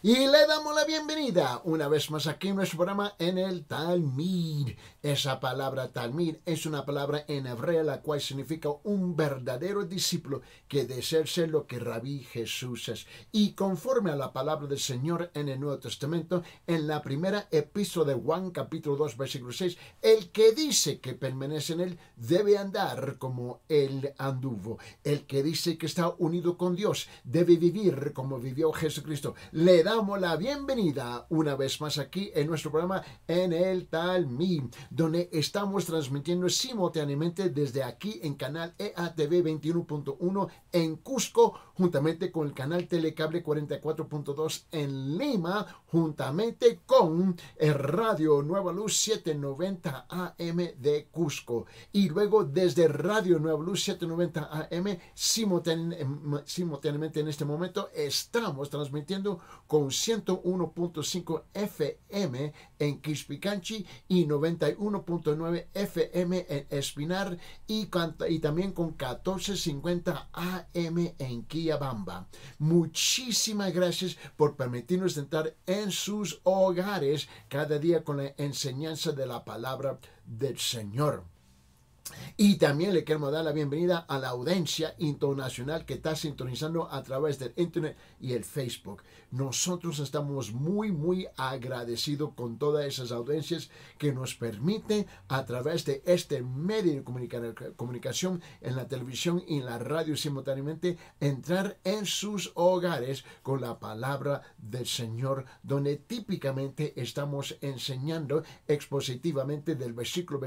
Y le damos la bienvenida una vez más aquí en nuestro programa en el Talmid. Esa palabra Talmid es una palabra en hebreo la cual significa un verdadero discípulo que desea ser lo que Rabí Jesús es. Y conforme a la palabra del Señor en el Nuevo Testamento, en la primera epístola de Juan capítulo 2 versículo 6, el que dice que permanece en él debe andar como él anduvo. El que dice que está unido con Dios debe vivir como vivió Jesucristo. Le damos la bienvenida una vez más aquí en nuestro programa en el Talmid, donde estamos transmitiendo simultáneamente desde aquí en canal EATV 21.1 en Cusco, juntamente con el canal Telecable 44.2 en Lima, juntamente con el Radio Nueva Luz 790 AM de Cusco. Y luego desde Radio Nueva Luz 790 AM, simultáneamente en este momento estamos transmitiendo con 101.5 FM en Quispicanchi y 91.9 FM en Espinar y también con 1450 AM en Quillabamba. Muchísimas gracias por permitirnos entrar en sus hogares cada día con la enseñanza de la palabra del Señor. Y también le queremos dar la bienvenida a la audiencia internacional que está sintonizando a través del internet y el Facebook. Nosotros estamos muy agradecidos con todas esas audiencias que nos permiten a través de este medio de comunicación en la televisión y en la radio simultáneamente entrar en sus hogares con la palabra del Señor, donde típicamente estamos enseñando expositivamente del versículo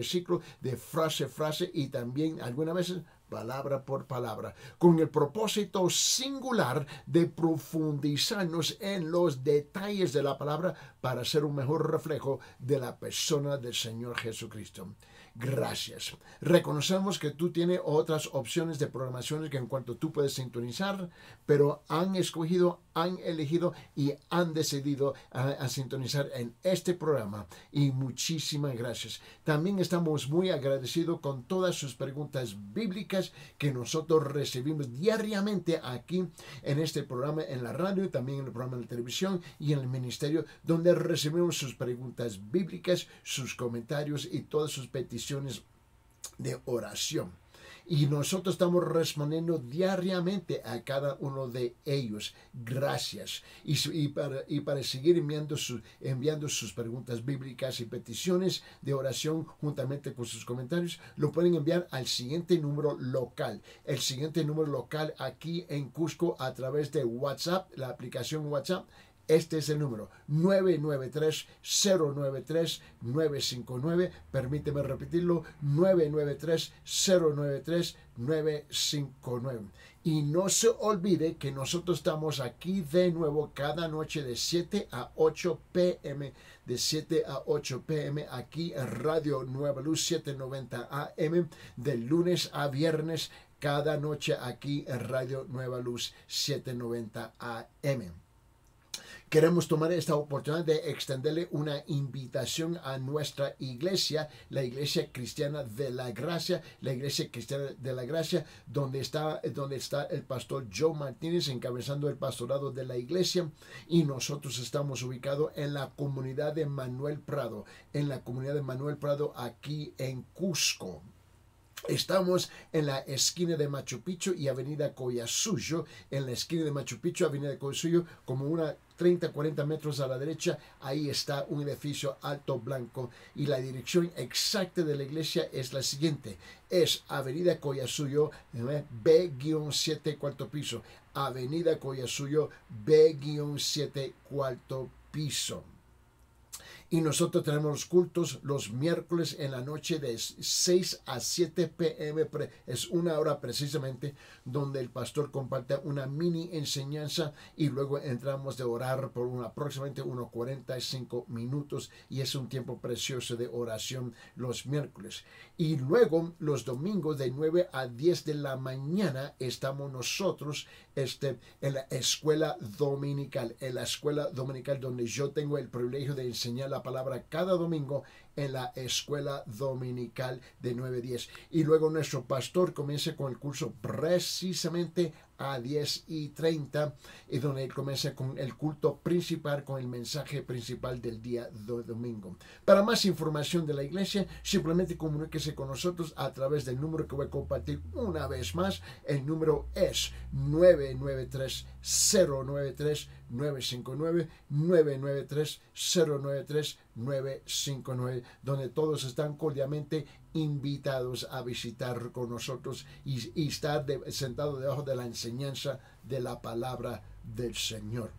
de frase y también algunas veces palabra por palabra, con el propósito singular de profundizarnos en los detalles de la palabra para ser un mejor reflejo de la persona del Señor Jesucristo. Gracias. Reconocemos que tú tienes otras opciones de programaciones que en cuanto tú puedes sintonizar, pero han elegido y han decidido a sintonizar en este programa. Y muchísimas gracias. También estamos muy agradecidos con todas sus preguntas bíblicas que nosotros recibimos diariamente aquí en este programa, en la radio, también en el programa de televisión y en el ministerio, donde recibimos sus preguntas bíblicas, sus comentarios y todas sus peticiones de oración. Y nosotros estamos respondiendo diariamente a cada uno de ellos. Gracias. Y para seguir enviando sus preguntas bíblicas y peticiones de oración juntamente con sus comentarios, lo pueden enviar al siguiente número local. El siguiente número local aquí en Cusco a través de WhatsApp, la aplicación WhatsApp. Este es el número 993-093-959. Permíteme repetirlo, 993-093-959. Y no se olvide que nosotros estamos aquí de nuevo cada noche de 7 a 8 p.m. De 7 a 8 p.m. aquí en Radio Nueva Luz 790 AM, de lunes a viernes, cada noche aquí en Radio Nueva Luz 790 AM. Queremos tomar esta oportunidad de extenderle una invitación a nuestra iglesia, la Iglesia Cristiana de la Gracia, donde está el pastor Joe Martínez encabezando el pastorado de la iglesia, y nosotros estamos ubicados en la comunidad de Manuel Prado, aquí en Cusco. Estamos en la esquina de Machu Picchu y Avenida Collasuyo, como una 30-40 metros a la derecha. Ahí está un edificio alto blanco y la dirección exacta de la iglesia es la siguiente: es Avenida Collasuyo B-7 cuarto piso, Avenida Collasuyo B-7 cuarto piso. Y nosotros tenemos los cultos los miércoles en la noche de 6 a 7 p.m. Es una hora precisamente donde el pastor comparte una mini enseñanza y luego entramos de orar por aproximadamente unos 45 minutos, y es un tiempo precioso de oración los miércoles. Y luego los domingos de 9 a 10 de la mañana estamos nosotros en la escuela dominical, donde yo tengo el privilegio de enseñar la palabra cada domingo en la escuela dominical de 9 a 10. Y luego nuestro pastor comienza con el curso precisamente a 10:30, y donde él comienza con el culto principal, con el mensaje principal del día de domingo. Para más información de la iglesia, simplemente comuníquese con nosotros a través del número que voy a compartir una vez más. El número es 993-093-959, 993-093-959, donde todos están cordialmente invitados a visitar con nosotros y estar sentados debajo de la enseñanza de la palabra del Señor.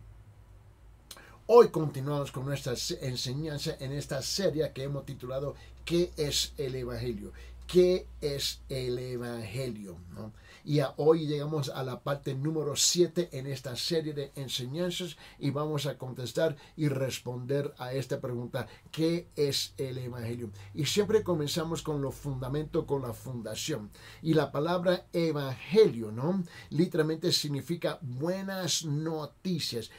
Hoy continuamos con nuestra enseñanza en esta serie que hemos titulado ¿Qué es el Evangelio? ¿Qué es el Evangelio? ¿No? Y hoy llegamos a la parte número 7 en esta serie de enseñanzas, y vamos a contestar y responder a esta pregunta: ¿qué es el Evangelio? Y siempre comenzamos con lo fundamento, con la fundación. Y la palabra Evangelio, ¿no?, literalmente significa buenas noticias,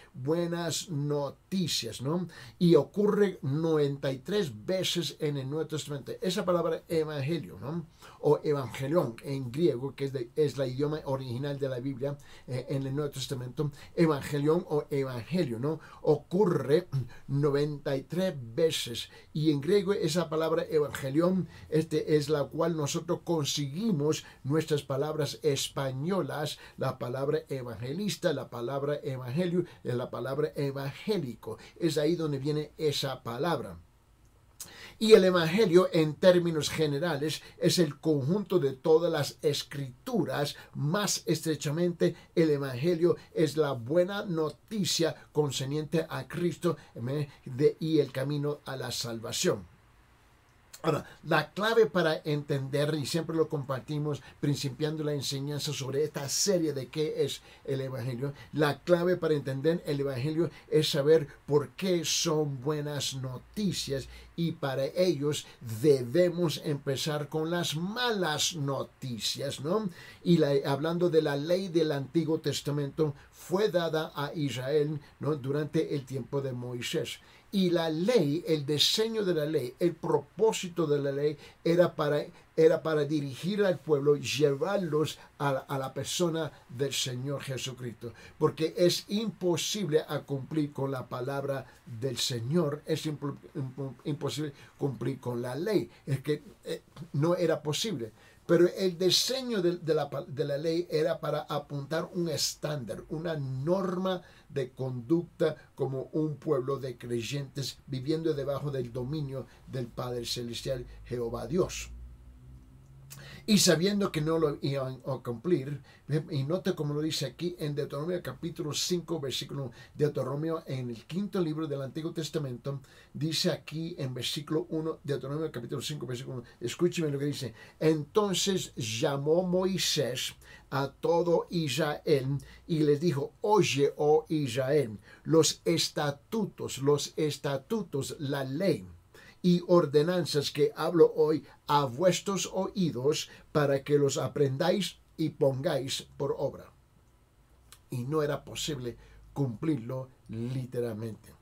¿no? Y ocurre 93 veces en el Nuevo Testamento. Esa palabra Evangelio, ¿no?, o Evangelion en griego, que es la idioma original de la Biblia en el Nuevo Testamento. Evangelion o Evangelio, ¿no?, ocurre 93 veces. Y en griego esa palabra Evangelion es la cual nosotros conseguimos nuestras palabras españolas, la palabra evangelista, la palabra evangelio, la palabra evangélico. Es ahí donde viene esa palabra. Y el Evangelio, en términos generales, es el conjunto de todas las escrituras. Más estrechamente, el Evangelio es la buena noticia concerniente a Cristo y el camino a la salvación. Ahora, la clave para entender, y siempre lo compartimos principiando la enseñanza sobre esta serie de qué es el Evangelio, la clave para entender el Evangelio es saber por qué son buenas noticias, y para ellos debemos empezar con las malas noticias, ¿no? Y hablando de la ley del Antiguo Testamento, fue dada a Israel, ¿no?, durante el tiempo de Moisés. Y la ley, el diseño de la ley, el propósito de la ley era para dirigir al pueblo, llevarlos a la persona del Señor Jesucristo. Porque es imposible cumplir con la palabra del Señor, es imposible cumplir con la ley. Es que no era posible. Pero el diseño de la ley era para apuntar un estándar, una norma de conducta como un pueblo de creyentes viviendo debajo del dominio del Padre Celestial, Jehová Dios. Y sabiendo que no lo iban a cumplir, y note como lo dice aquí en Deuteronomio capítulo 5, versículo, Deuteronomio en el 5º libro del Antiguo Testamento, dice aquí en versículo 1, Deuteronomio capítulo 5, versículo 1, escúcheme lo que dice: entonces llamó Moisés a todo Israel y les dijo: oye, oh Israel, los estatutos, la ley y ordenanzas que hablo hoy a vuestros oídos, para que los aprendáis y pongáis por obra. Y no era posible cumplirlo literalmente.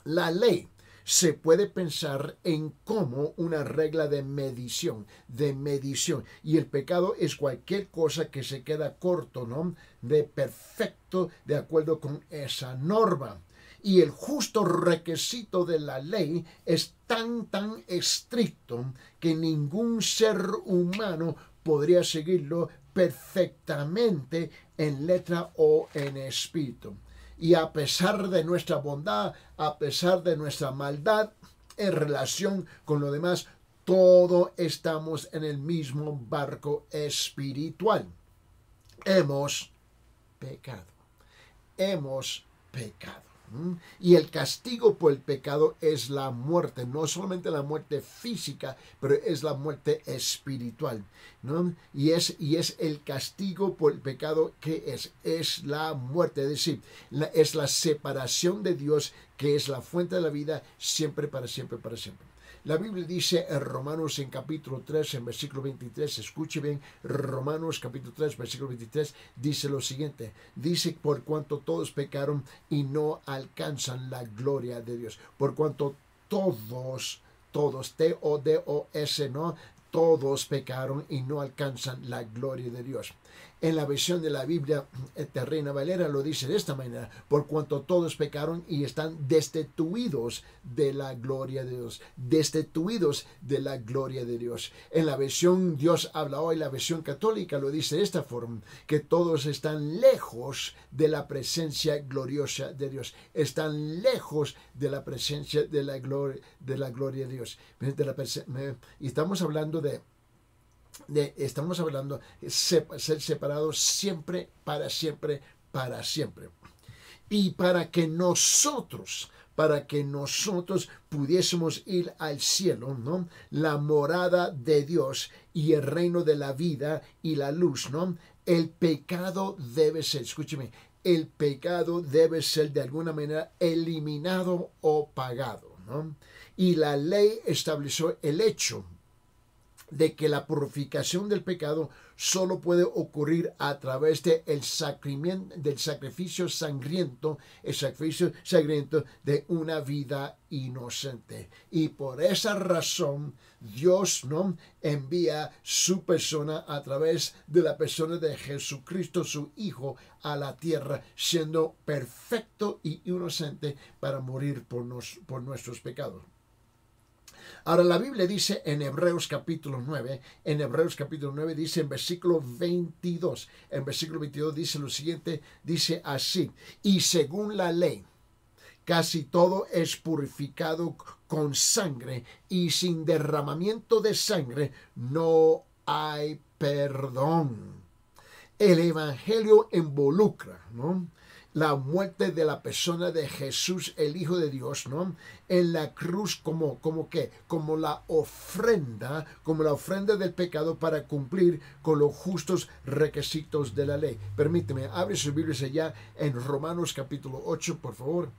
La ley se puede pensar en como una regla de medición, y el pecado es cualquier cosa que se queda corto, ¿no?, de perfecto de acuerdo con esa norma. Y el justo requisito de la ley es tan estricto que ningún ser humano podría seguirlo perfectamente en letra o en espíritu. Y a pesar de nuestra bondad, a pesar de nuestra maldad en relación con lo demás, todos estamos en el mismo barco espiritual. Hemos pecado. Y el castigo por el pecado es la muerte, no solamente la muerte física, pero es la muerte espiritual, ¿no? Y es el castigo por el pecado que es la muerte, es decir, es la separación de Dios, que es la fuente de la vida, siempre, para siempre, para siempre. La Biblia dice en Romanos en capítulo 3, en versículo 23, escuche bien, Romanos capítulo 3, versículo 23, dice lo siguiente: dice, por cuanto todos pecaron y no alcanzan la gloria de Dios, por cuanto todos todos, T-O-D-O-S, ¿no? Todos pecaron y no alcanzan la gloria de Dios. En la versión de la Biblia, Reina Valera lo dice de esta manera: por cuanto todos pecaron y están destituidos de la gloria de Dios. Destituidos de la gloria de Dios. En la versión Dios habla hoy, la versión católica lo dice de esta forma: que todos están lejos de la presencia gloriosa de Dios. Están lejos de la presencia de la gloria de Dios. Y estamos hablando de ser separados siempre, para siempre, para siempre. Y para que nosotros pudiésemos ir al cielo, ¿no? La morada de Dios y el reino de la vida y la luz, ¿no? El pecado debe ser, escúcheme, el pecado debe ser de alguna manera eliminado o pagado, ¿no? Y la ley estableció el hecho de que la purificación del pecado solo puede ocurrir a través del sacrificio sangriento de una vida inocente. Y por esa razón Dios, ¿no?, envía su persona a través de la persona de Jesucristo, su Hijo, a la tierra, siendo perfecto y inocente para morir por nuestros pecados. Ahora la Biblia dice en Hebreos capítulo 9, dice en versículo 22, dice lo siguiente, dice así: y según la ley, casi todo es purificado con sangre, y sin derramamiento de sangre no hay perdón. El Evangelio involucra, ¿no?, la muerte de la persona de Jesús, el Hijo de Dios, ¿no?, en la cruz como la ofrenda del pecado para cumplir con los justos requisitos de la ley. Permíteme, abre sus Biblias allá en Romanos capítulo 8, por favor.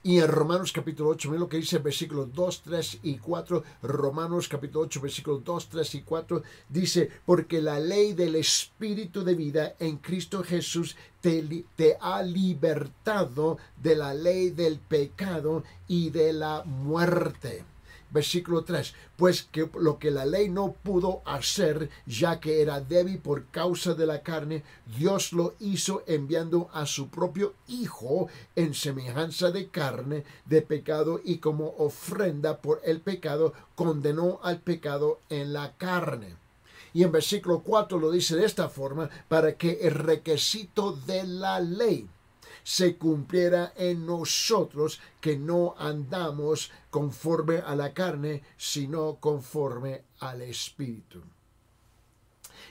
Y en Romanos capítulo 8, miren lo que dice versículos 2, 3 y 4. Romanos capítulo 8, versículos 2, 3 y 4. Dice: porque la ley del Espíritu de vida en Cristo Jesús te ha libertado de la ley del pecado y de la muerte. Versículo 3, pues que lo que la ley no pudo hacer, ya que era débil por causa de la carne, Dios lo hizo enviando a su propio Hijo en semejanza de carne de pecado, y como ofrenda por el pecado condenó al pecado en la carne. Y en versículo 4 lo dice de esta forma: para que el requisito de la ley se cumpliera en nosotros, que no andamos conforme a la carne, sino conforme al Espíritu.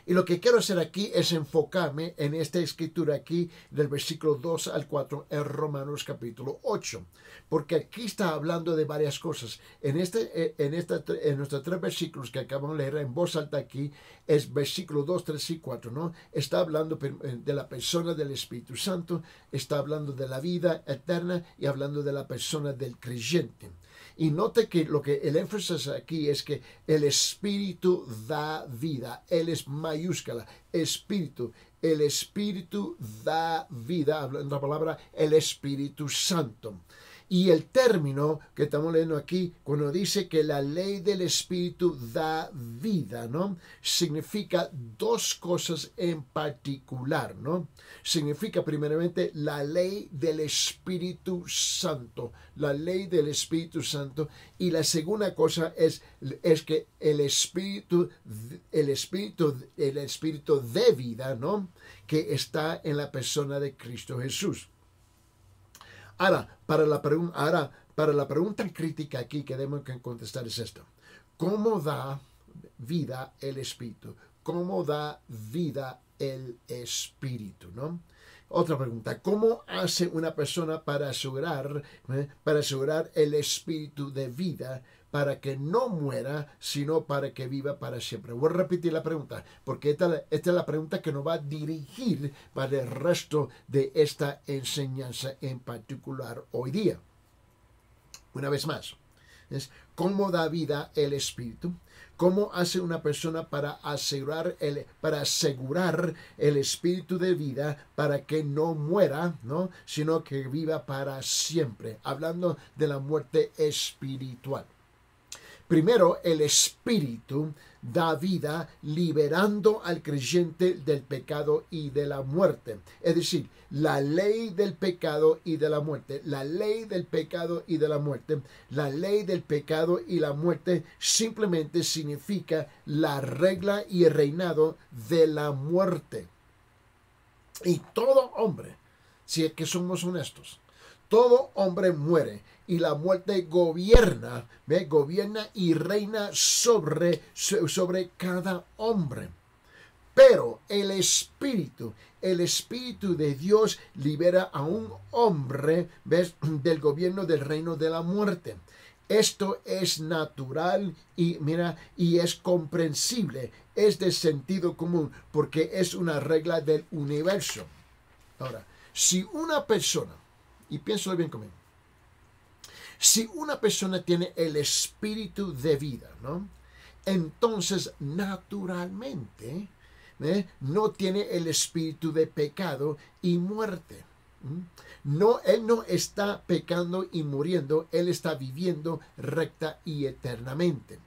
Y lo que quiero hacer aquí es enfocarme en esta escritura aquí del versículo 2 al 4 en Romanos capítulo 8. Porque aquí está hablando de varias cosas. En nuestros tres versículos que acabamos de leer en voz alta aquí, es versículo 2, 3 y 4, ¿no? Está hablando de la persona del Espíritu Santo, está hablando de la vida eterna y hablando de la persona del creyente. Y note que el énfasis aquí es que el Espíritu da vida. Él es mayúscula, Espíritu. El Espíritu da vida, hablando la palabra, el Espíritu Santo. Y el término que estamos leyendo aquí, cuando dice que la ley del Espíritu da vida, ¿no?, significa dos cosas en particular, ¿no? Significa primeramente la ley del Espíritu Santo, la ley del Espíritu Santo. Y la segunda cosa es que el Espíritu de vida, ¿no?, que está en la persona de Cristo Jesús. Ahora, para la pregunta crítica aquí que debemos contestar es esta: ¿cómo da vida el Espíritu? ¿Cómo da vida el Espíritu, no? Otra pregunta: ¿cómo hace una persona para asegurar el Espíritu de vida, para que no muera, sino para que viva para siempre? Voy a repetir la pregunta, porque esta es la pregunta que nos va a dirigir para el resto de esta enseñanza en particular hoy día. Una vez más, ¿cómo da vida el Espíritu? ¿Cómo hace una persona para asegurar el Espíritu de vida, para que no muera, sino que viva para siempre? Hablando de la muerte espiritual. Primero, el Espíritu da vida liberando al creyente del pecado y de la muerte. Es decir, la ley del pecado y de la muerte. La ley del pecado y de la muerte. La ley del pecado y la muerte simplemente significa la regla y el reinado de la muerte. Y todo hombre, si es que somos honestos, todo hombre muere y la muerte gobierna, ¿ve? Gobierna y reina sobre cada hombre. Pero el Espíritu de Dios libera a un hombre, ¿ves? Del gobierno del reino de la muerte. Esto es natural y mira, y es comprensible, es de sentido común, porque es una regla del universo. Ahora, si una persona, y piénsalo bien conmigo, si una persona tiene el espíritu de vida, ¿no? Entonces, naturalmente, no tiene el espíritu de pecado y muerte. No, él no está pecando y muriendo, él está viviendo recta y eternamente.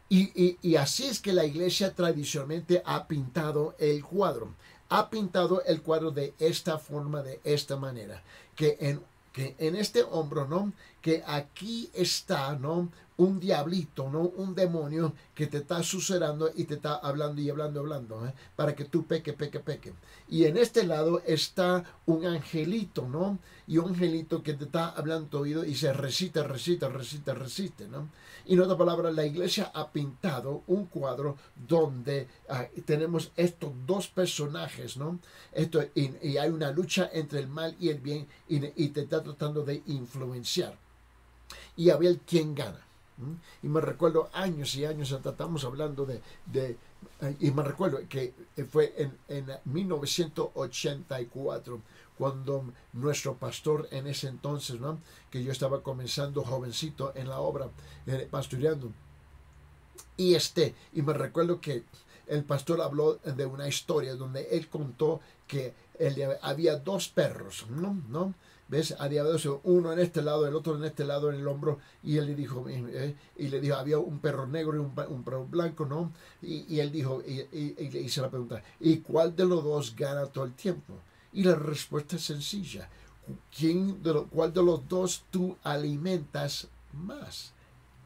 Y así es que la iglesia tradicionalmente ha pintado el cuadro. Ha pintado el cuadro de esta forma, de esta manera. Que en este hombro, ¿no? Que aquí está, ¿no? Un diablito, ¿no? Un demonio que te está susurrando y te está hablando y hablando, para que tú peque. Y en este lado está un angelito, ¿no? Y un angelito que te está hablando tu oído y se resiste, ¿no? Y en otras palabras, la iglesia ha pintado un cuadro donde tenemos estos dos personajes, ¿no? Y hay una lucha entre el mal y el bien y te está tratando de influenciar. Y a ver quién gana. Y me recuerdo años y años, estamos hablando y me recuerdo que fue en 1984, cuando nuestro pastor en ese entonces, ¿no? Que yo estaba comenzando jovencito en la obra, pastoreando. Y me recuerdo que el pastor habló de una historia donde él contó que había dos perros, ¿no? ¿Ves? Había uno en este lado, el otro en este lado, en el hombro, y él le dijo, había un perro negro y un perro blanco, ¿no? Y él dijo, y le hice la pregunta, ¿y cuál de los dos gana todo el tiempo? Y la respuesta es sencilla, ¿cuál de los dos tú alimentas más?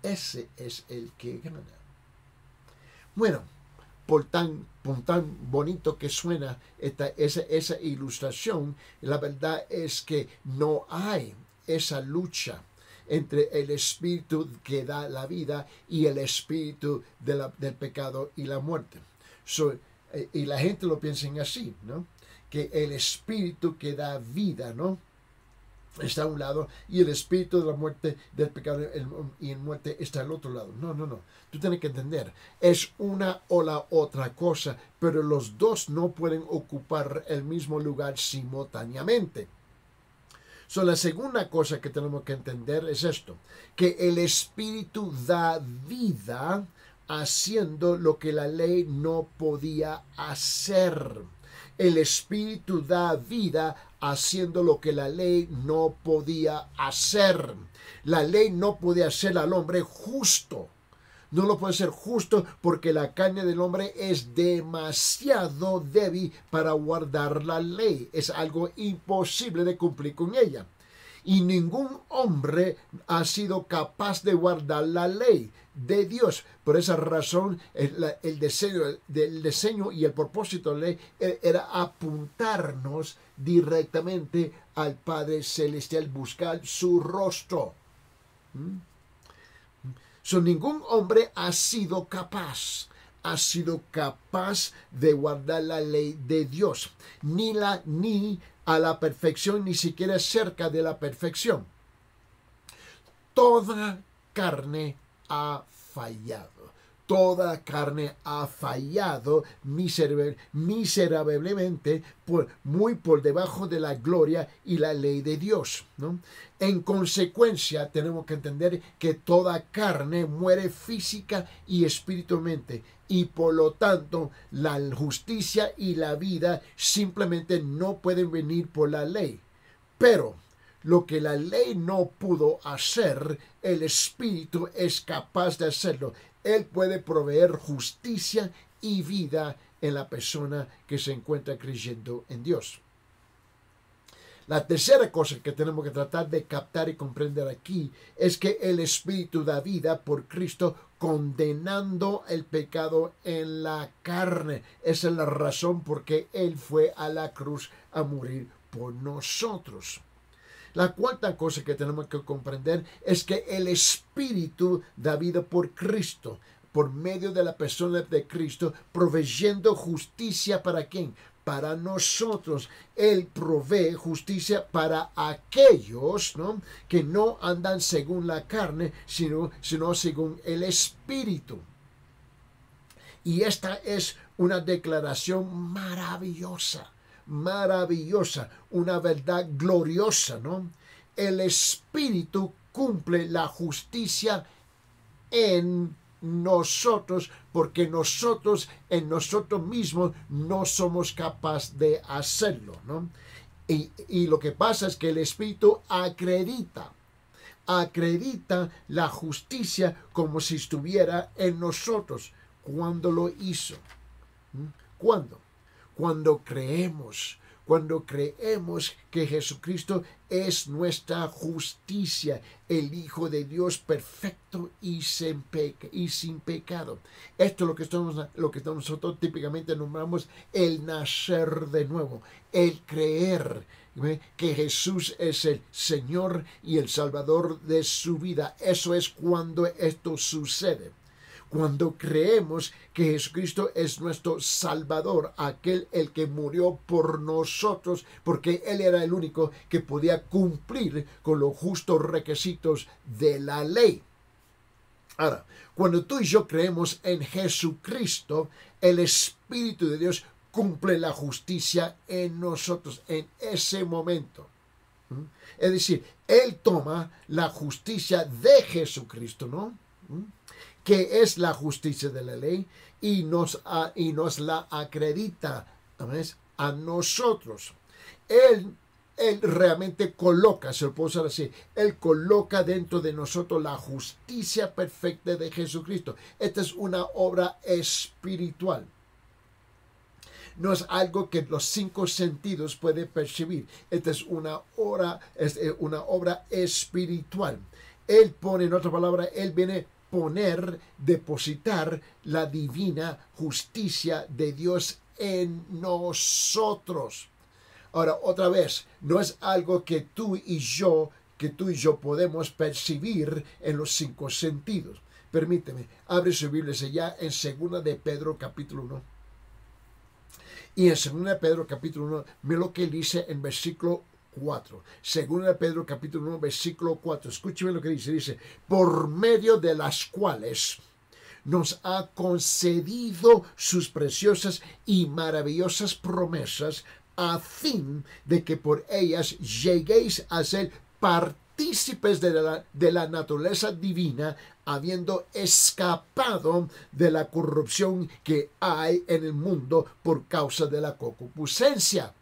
Ese es el que gana. Bueno, por tan bonito que suena esa ilustración, la verdad es que no hay esa lucha entre el espíritu que da la vida y el espíritu del pecado y la muerte. Y la gente lo piensa en así, ¿no? Que el espíritu que da vida, ¿no? Está a un lado y el espíritu de la muerte, del pecado y en muerte está al otro lado. No. Tú tienes que entender, es una o la otra cosa, pero los dos no pueden ocupar el mismo lugar simultáneamente. La segunda cosa que tenemos que entender es esto, que el espíritu da vida haciendo lo que la ley no podía hacer. El espíritu da vida haciendo lo que la ley no podía hacer. La ley no podía hacer al hombre justo. No lo puede ser justo porque la carne del hombre es demasiado débil para guardar la ley. Es algo imposible de cumplir con ella. Y ningún hombre ha sido capaz de guardar la ley de Dios. Por esa razón, el diseño y el propósito de la ley era apuntarnos directamente al Padre Celestial, buscar su rostro. Ningún hombre ha sido capaz de guardar la ley de Dios, ni a la perfección, ni siquiera cerca de la perfección. Toda carne ha fallado. Toda carne ha fallado miserablemente, muy por debajo de la gloria y la ley de Dios, ¿no? En consecuencia, tenemos que entender que toda carne muere física y espiritualmente, y por lo tanto, la justicia y la vida simplemente no pueden venir por la ley. Pero Lo que la ley no pudo hacer, el Espíritu es capaz de hacerlo. Él puede proveer justicia y vida en la persona que se encuentra creyendo en Dios. La tercera cosa que tenemos que tratar de captar y comprender aquí es que el Espíritu da vida por Cristo, condenando el pecado en la carne. Esa es la razón por qué Él fue a la cruz a morir por nosotros. La cuarta cosa que tenemos que comprender es que el Espíritu da vida por Cristo, por medio de la persona de Cristo, proveyendo justicia ¿para quién? Para nosotros. Él provee justicia para aquellos, ¿no?, que no andan según la carne, sino según el Espíritu. Y esta es una declaración maravillosa, una verdad gloriosa, ¿no? El Espíritu cumple la justicia en nosotros, porque nosotros en nosotros mismos no somos capaces de hacerlo, ¿no? Y lo que pasa es que el Espíritu acredita la justicia como si estuviera en nosotros. ¿Cuándo lo hizo? ¿Cuándo? Cuando creemos que Jesucristo es nuestra justicia, el Hijo de Dios perfecto y sin pecado. Esto es lo que nosotros típicamente nombramos el nacer de nuevo, el creer que Jesús es el Señor y el Salvador de su vida. Eso es cuando esto sucede. Cuando creemos que Jesucristo es nuestro Salvador, el que murió por nosotros, porque Él era el único que podía cumplir con los justos requisitos de la ley. Ahora, cuando tú y yo creemos en Jesucristo, el Espíritu de Dios cumple la justicia en nosotros en ese momento. Es decir, Él toma la justicia de Jesucristo, ¿no?, que es la justicia de la ley, y nos la acredita, ¿ves?, a nosotros. Él realmente coloca, se lo puedo usar así, Él coloca dentro de nosotros la justicia perfecta de Jesucristo. Esta es una obra espiritual. No es algo que los 5 sentidos pueden percibir. Esta es una obra espiritual. Él pone, en otra palabra, Él viene depositar la divina justicia de Dios en nosotros. Ahora, otra vez, no es algo que tú y yo podemos percibir en los 5 sentidos. Permíteme, abre su Biblia ya en 2 de Pedro capítulo 1. Y en 2 de Pedro capítulo 1, mira lo que dice en versículo 4. Según de Pedro capítulo 1 versículo 4. Escúcheme lo que dice. Por medio de las cuales nos ha concedido sus preciosas y maravillosas promesas, a fin de que por ellas lleguéis a ser partícipes de la naturaleza divina, habiendo escapado de la corrupción que hay en el mundo por causa de la concupiscencia.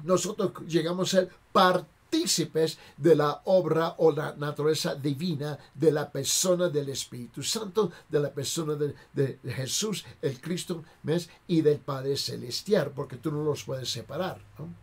Nosotros llegamos a ser partícipes de la obra o la naturaleza divina de la persona del Espíritu Santo, de la persona de Jesús, el Cristo, ¿ves?, y del Padre Celestial, porque tú no los puedes separar, ¿no?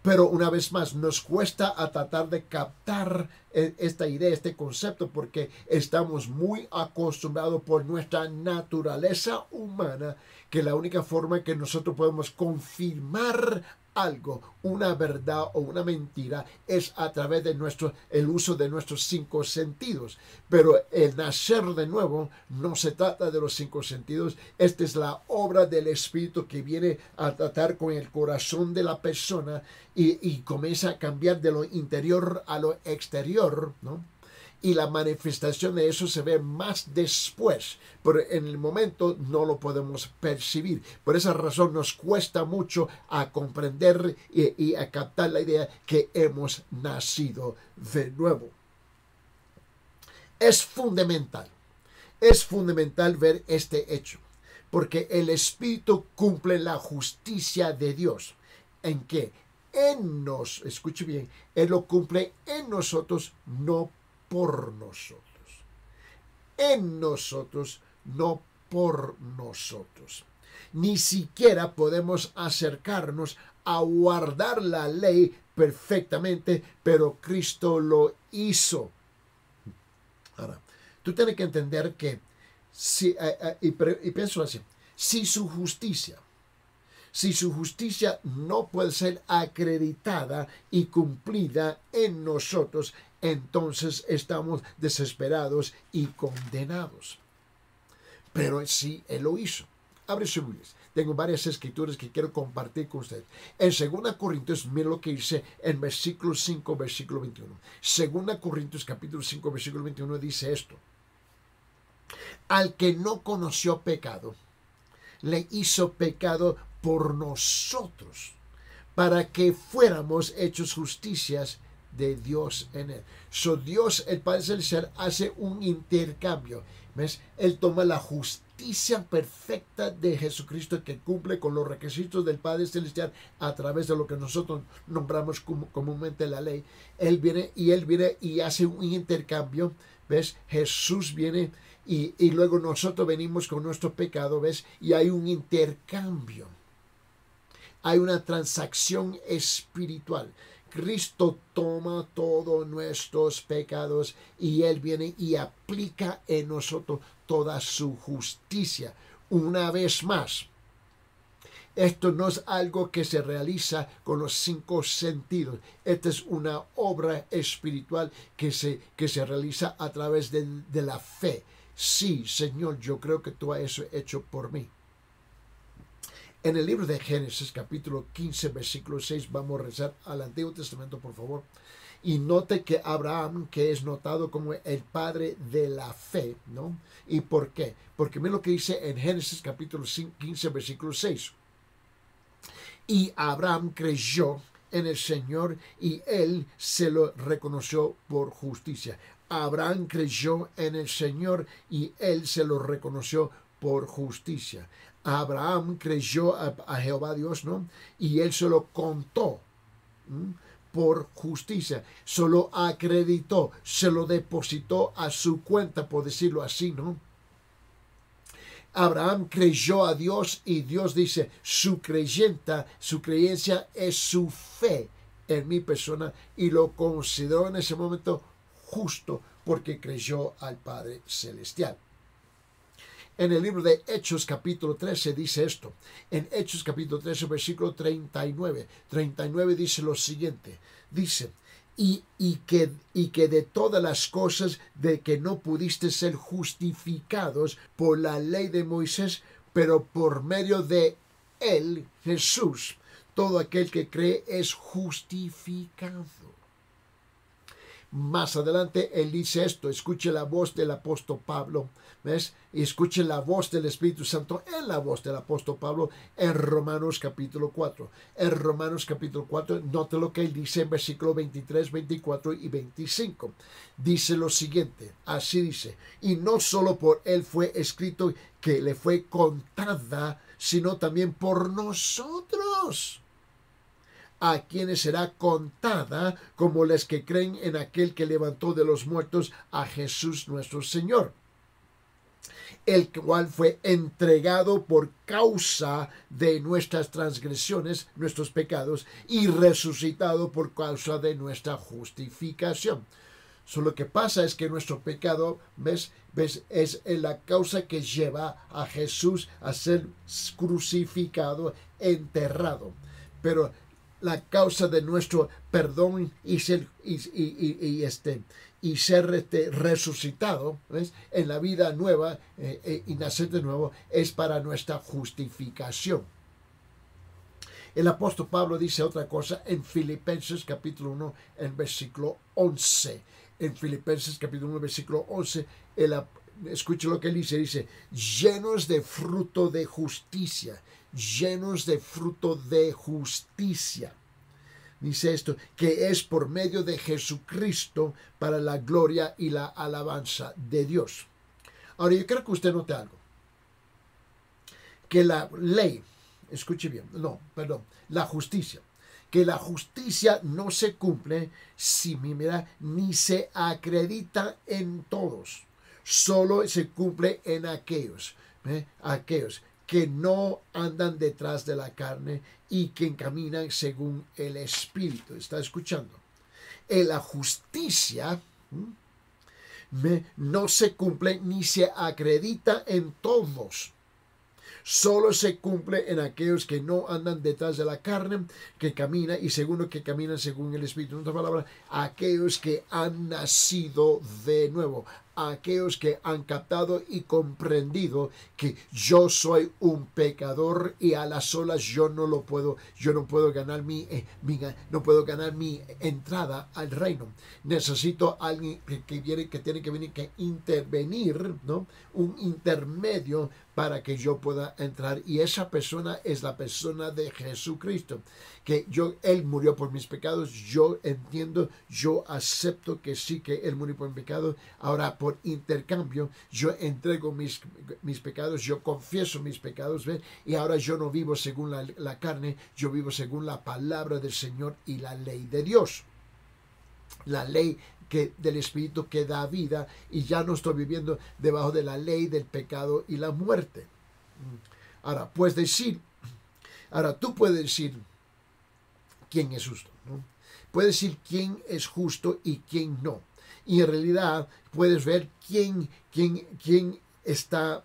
Pero una vez más, nos cuesta a tratar de captar esta idea, este concepto, porque estamos muy acostumbrados por nuestra naturaleza humana, que la única forma que nosotros podemos confirmar algo, una verdad o una mentira, es a través de el uso de nuestros 5 sentidos. Pero el nacer de nuevo no se trata de los 5 sentidos. Esta es la obra del Espíritu que viene a tratar con el corazón de la persona y comienza a cambiar de lo interior a lo exterior, ¿no? Y la manifestación de eso se ve más después, pero en el momento no lo podemos percibir. Por esa razón nos cuesta mucho a comprender y a captar la idea que hemos nacido de nuevo. Es fundamental ver este hecho, porque el Espíritu cumple la justicia de Dios. ¿En qué? en nos, escuche bien, Él lo cumple en nosotros, no por nosotros. En nosotros, no por nosotros. Ni siquiera podemos acercarnos a guardar la ley perfectamente, pero Cristo lo hizo. Ahora, tú tienes que entender que, y pienso así, si su justicia no puede ser acreditada y cumplida en nosotros, entonces estamos desesperados y condenados. Pero sí, Él lo hizo. Abre su Biblia. Tengo varias escrituras que quiero compartir con ustedes. En 2 Corintios, mira lo que dice en versículo 5, versículo 21. 2 Corintios, capítulo 5, versículo 21, dice esto. Al que no conoció pecado, le hizo pecado por nosotros, para que fuéramos hechos justicias de Dios en él. So Dios, el Padre Celestial, hace un intercambio. ¿Ves? Él toma la justicia perfecta de Jesucristo que cumple con los requisitos del Padre Celestial a través de lo que nosotros nombramos comúnmente la ley. Él viene y hace un intercambio. ¿Ves? Jesús viene y luego nosotros venimos con nuestro pecado. ¿Ves? Y hay un intercambio. Hay una transacción espiritual. Cristo toma todos nuestros pecados y Él viene y aplica en nosotros toda su justicia. Una vez más, esto no es algo que se realiza con los 5 sentidos. Esta es una obra espiritual que se realiza a través de la fe. Sí, Señor, yo creo que tú has hecho por mí. En el libro de Génesis, capítulo 15, versículo 6, vamos a rezar al Antiguo Testamento, por favor. Y note que Abraham, que es notado como el padre de la fe, ¿no? ¿Y por qué? Porque mira lo que dice en Génesis, capítulo 15, versículo 6. Y Abraham creyó en el Señor y Él se lo reconoció por justicia. Abraham creyó en el Señor y Él se lo reconoció por justicia. Abraham creyó a Jehová Dios, ¿no? Y Él se lo contó por justicia. Se lo acreditó, se lo depositó a su cuenta, por decirlo así, ¿no? Abraham creyó a Dios y Dios dice, su creencia es su fe en mi persona y lo consideró en ese momento justo porque creyó al Padre Celestial. En el libro de Hechos capítulo 13 dice esto. En Hechos capítulo 13 versículo 39. 39 dice lo siguiente. Dice, y que de todas las cosas de que no pudiste ser justificados por la ley de Moisés, pero por medio de él, Jesús, todo aquel que cree es justificado. Más adelante él dice esto, escuche la voz del apóstol Pablo, ¿ves? Y escuche la voz del Espíritu Santo en la voz del apóstol Pablo en Romanos capítulo 4. En Romanos capítulo 4, note lo que él dice en versículo 23, 24 y 25. Dice lo siguiente, así dice, y no solo por él fue escrito que le fue contada, sino también por nosotros, a quienes será contada como los que creen en aquel que levantó de los muertos a Jesús nuestro Señor, el cual fue entregado por causa de nuestras transgresiones, nuestros pecados, y resucitado por causa de nuestra justificación. Lo que pasa es que nuestro pecado, ¿ves? Es la causa que lleva a Jesús a ser crucificado, enterrado. Pero la causa de nuestro perdón y ser resucitado, ¿ves? En la vida nueva y nacer de nuevo es para nuestra justificación. El apóstol Pablo dice otra cosa en Filipenses capítulo 1, en versículo 11. En Filipenses capítulo 1, versículo 11, escuche lo que él dice, llenos de fruto de justicia, llenos de fruto de justicia. Dice esto, que es por medio de Jesucristo para la gloria y la alabanza de Dios. Ahora, yo quiero que usted note algo. Que la ley, escuche bien, la justicia, que la justicia no se cumple ni se acredita en todos. Solo se cumple en aquellos que no andan detrás de la carne y que caminan según el Espíritu. ¿Está escuchando? La justicia no se cumple ni se acredita en todos. Solo se cumple en aquellos que no andan detrás de la carne, que camina y segundo que caminan según el Espíritu. En otras palabras, aquellos que han nacido de nuevo, aquellos que han captado y comprendido que yo soy un pecador y a las solas yo no puedo ganar mi entrada al reino. Necesito alguien que tiene que venir, que intervenir, ¿no? Un intermedio para que yo pueda entrar, y esa persona es la persona de Jesucristo, que Él murió por mis pecados. Yo entiendo, yo acepto que sí, que Él murió por mis pecados. Ahora, por intercambio, yo entrego mis pecados, yo confieso mis pecados, ¿ves? Y ahora yo no vivo según la carne, yo vivo según la palabra del Señor y la ley de Dios. La ley del Espíritu que da vida, y ya no estoy viviendo debajo de la ley del pecado y la muerte. Ahora tú puedes decir quién es justo, ¿no? Puedes decir quién es justo y quién no. Y en realidad puedes ver quién está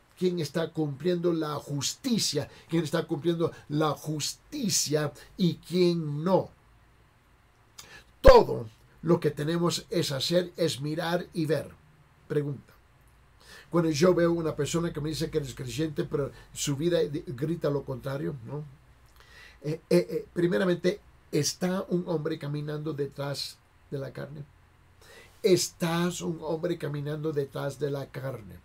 cumpliendo la justicia, quién está cumpliendo la justicia y quién no. Todo lo que tenemos es hacer, es mirar y ver. Pregunta. Cuando yo veo una persona que me dice que es creyente, pero su vida grita lo contrario, ¿no? Primeramente, ¿está un hombre caminando detrás de la carne? ¿Estás un hombre caminando detrás de la carne?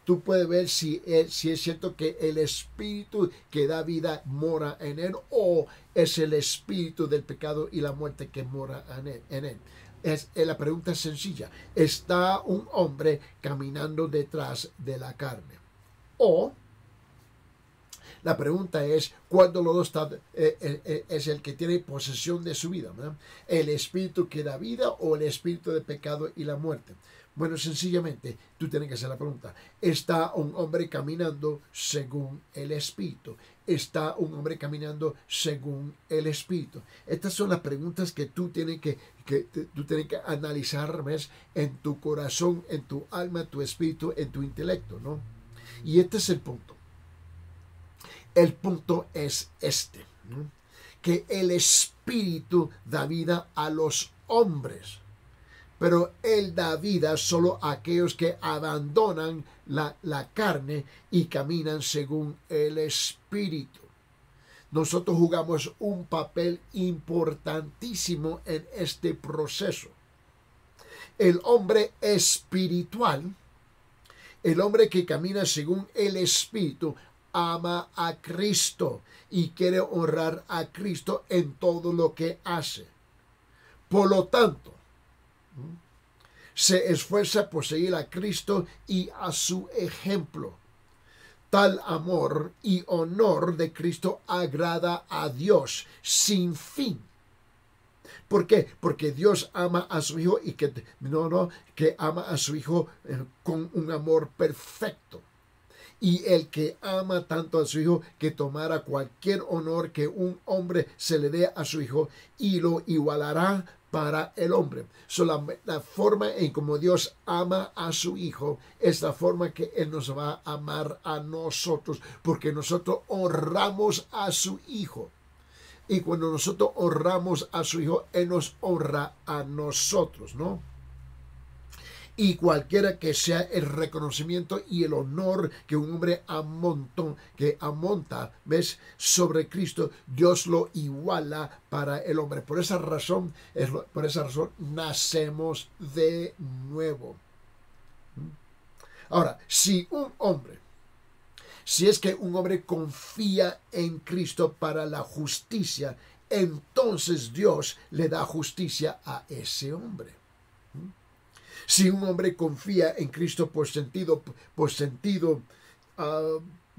Tú puedes ver si es cierto que el espíritu que da vida mora en él, o es el espíritu del pecado y la muerte que mora en él. La pregunta es sencilla. ¿Está un hombre caminando detrás de la carne? O la pregunta es, ¿cuándo los dos es el que tiene posesión de su vida, ¿verdad? ¿El espíritu que da vida o el espíritu de pecado y la muerte? Bueno, sencillamente, tú tienes que hacer la pregunta. ¿Está un hombre caminando según el Espíritu? ¿Está un hombre caminando según el Espíritu? Estas son las preguntas que tú tienes que analizar, ¿ves? En tu corazón, en tu alma, tu espíritu, en tu intelecto, ¿no? Y este es el punto. El punto es este, ¿no? Que el Espíritu da vida a los hombres, pero Él da vida solo a aquellos que abandonan la carne y caminan según el Espíritu. Nosotros jugamos un papel importantísimo en este proceso. El hombre espiritual, el hombre que camina según el Espíritu, ama a Cristo y quiere honrar a Cristo en todo lo que hace. Por lo tanto, se esfuerza por seguir a Cristo y a su ejemplo. Tal amor y honor de Cristo agrada a Dios sin fin. ¿Por qué? Porque Dios ama a su Hijo y que ama a su Hijo con un amor perfecto. Y el que ama tanto a su Hijo, que tomará cualquier honor que un hombre se le dé a su Hijo y lo igualará para el hombre. La forma en como Dios ama a su Hijo es la forma que Él nos va a amar a nosotros, porque nosotros honramos a su Hijo. Y cuando nosotros honramos a su Hijo, Él nos honra a nosotros, ¿no? Y cualquiera que sea el reconocimiento y el honor que un hombre amonta, ¿ves? Sobre Cristo, Dios lo iguala para el hombre. Por esa razón nacemos de nuevo. Ahora, si es que un hombre confía en Cristo para la justicia, entonces Dios le da justicia a ese hombre. Si un hombre confía en Cristo por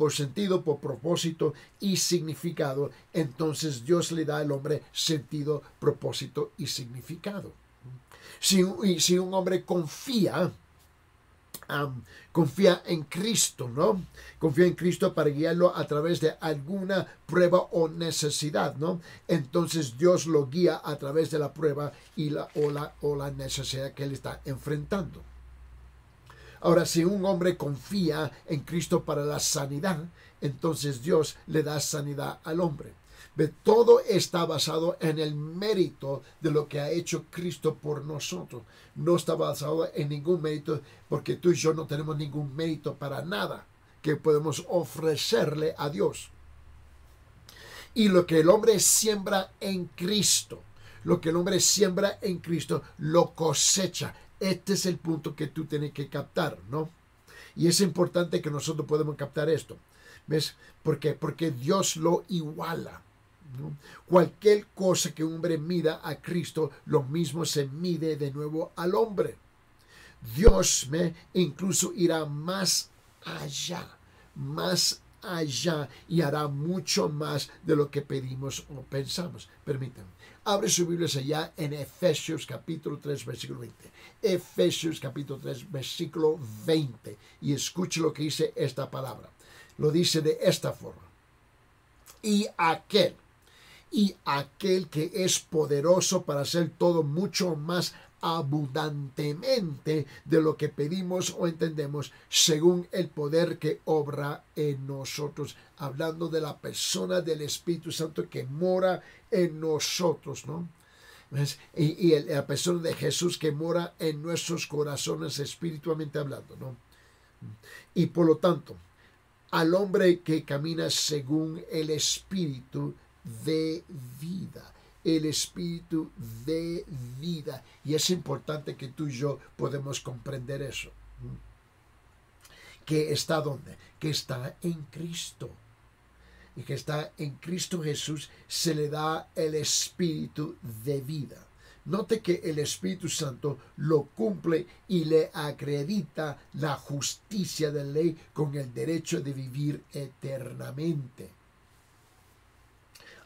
por sentido, por propósito y significado, entonces Dios le da al hombre sentido, propósito y significado. Si un hombre confía en Cristo, ¿no? Confía en Cristo para guiarlo a través de alguna prueba o necesidad, ¿no? Entonces Dios lo guía a través de la prueba o la necesidad que él está enfrentando. Ahora, si un hombre confía en Cristo para la sanidad, entonces Dios le da sanidad al hombre. Todo está basado en el mérito de lo que ha hecho Cristo por nosotros. No está basado en ningún mérito, porque tú y yo no tenemos ningún mérito para nada que podemos ofrecerle a Dios. Y lo que el hombre siembra en Cristo, lo cosecha. Este es el punto que tú tienes que captar, ¿no? Y es importante que nosotros podamos captar esto. ¿Ves? ¿Por qué? Porque Dios lo iguala, ¿no? Cualquier cosa que un hombre mida a Cristo, lo mismo se mide de nuevo al hombre. Dios incluso irá más allá y hará mucho más de lo que pedimos o pensamos. Permítanme. Abre su Biblia allá en Efesios capítulo 3, versículo 20. Efesios capítulo 3, versículo 20. Y escuche lo que dice esta palabra. Lo dice de esta forma. Y aquel que es poderoso para hacer todo mucho más abundantemente de lo que pedimos o entendemos, según el poder que obra en nosotros, hablando de la persona del Espíritu Santo que mora en nosotros, ¿no? Y la persona de Jesús que mora en nuestros corazones espiritualmente hablando, ¿no? Y por lo tanto, al hombre que camina según el Espíritu de vida. El Espíritu de vida. Y es importante que tú y yo podemos comprender eso. ¿Que está dónde? Que está en Cristo. Y que está en Cristo Jesús, se le da el Espíritu de vida. Note que el Espíritu Santo lo cumple y le acredita la justicia de la ley con el derecho de vivir eternamente.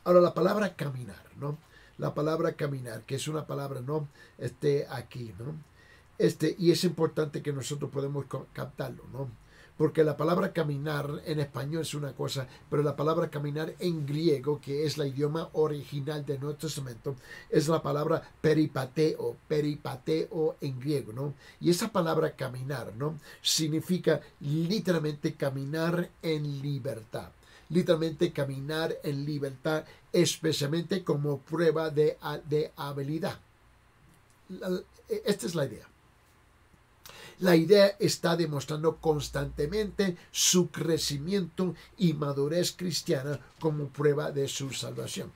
Ahora, la palabra caminar, ¿no? La palabra caminar, que es una palabra, ¿no? Aquí, ¿no? Y es importante que nosotros podemos captarlo, ¿no? Porque la palabra caminar en español es una cosa, pero la palabra caminar en griego, que es el idioma original del Nuevo Testamento, es la palabra peripateo en griego, ¿no? Y esa palabra caminar, ¿no? Significa literalmente caminar en libertad. Literalmente caminar en libertad, especialmente como prueba de habilidad. Esta es la idea. La idea está demostrando constantemente su crecimiento y madurez cristiana como prueba de su salvación.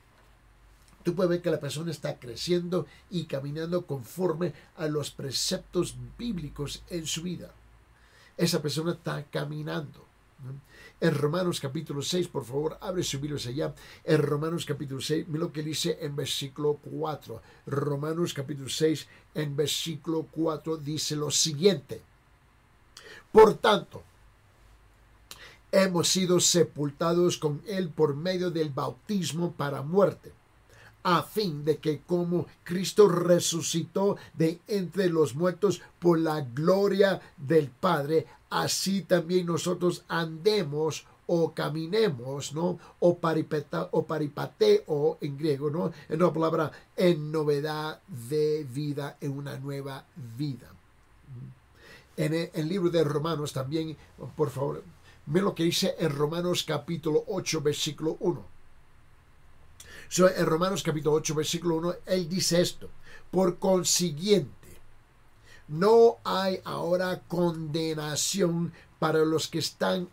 Tú puedes ver que la persona está creciendo y caminando conforme a los preceptos bíblicos en su vida. Esa persona está caminando. En Romanos capítulo 6, por favor, abre su Biblia allá. En Romanos capítulo 6, mira lo que dice en versículo 4. Romanos capítulo 6, en versículo 4, dice lo siguiente. Por tanto, hemos sido sepultados con él por medio del bautismo para muerte, a fin de que como Cristo resucitó de entre los muertos por la gloria del Padre, así también nosotros andemos o caminemos, ¿no? O paripateo en griego, ¿no? En una palabra, en novedad de vida, en una nueva vida. En el libro de Romanos también, por favor, ve lo que dice en Romanos capítulo 8, versículo 1. En Romanos capítulo 8, versículo 1, él dice esto. Por consiguiente, no hay ahora condenación para los que están